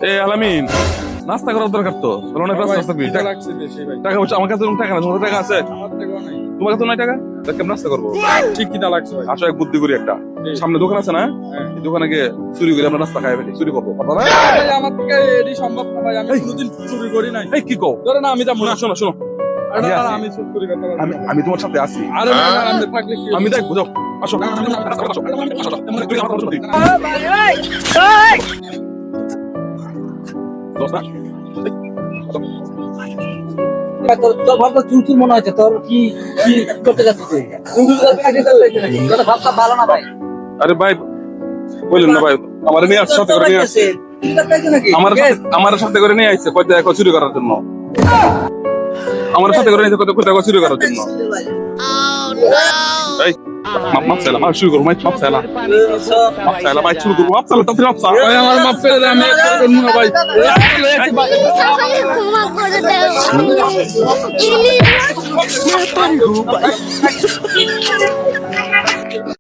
এ আলামিন, নাস্তা করার দরকার তো অনেক নাস্তা করি টাকা পয়সা আমার কাছে টাকা না, তোমার টাকা আছে? তোমার কাছে নাই টাকা? কেমন নাস্তা করবো? ঠিক কিনা লাগছে ভাই? আসো এক বুদ্ধি করি একটা, সামনে দোকান আছে না, এই দোকানে গিয়ে চুরি করে আমরা নাস্তা খাই ফেলি। চুরি করবো কথা না? ভাই আমার থেকে এটি সম্ভব না ভাই, আমি কোনোদিন চুরি করি নাই। এই কি কও? ধরে না আমি যাবো না। শোনো শোনো, আরে আমি না, আছি। আমি চুরি করতে পারবো আমি না। আমি তোমার সাথে আছি। আরে না, না, আপনি থাকলে কি আমি দেখবো, যাও আসো। দোস্ত না? তোর ভাবটা চুরচুর মনে হচ্ছে, তোর কি কি করতে যাচ্ছিস তুই? তোর ভাবটা ভালো না ভাই। আরে ভাই বললেন না ভাই, আমার মেয়ে সাথে করে নিয়ে আসছে, আমার সাথে করে নিয়ে আসছে কয়টা দেখো চুরি করার জন্য। আমার সাথে করে নিয়ে কয়টা কয়টা চুরি করার জন্য। এই মাপ চাইলা, মাপ শুরু করবো, মাপ চাইলা, মাপ চাইলা, ভাই শুরু করবো, মাপ চাইলা, তাড়াতাড়ি মাপ চা। ভাই আমার মাফ করে দে, আমি একটা করবো না ভাই। সকালে ক্ষমা করে দাও।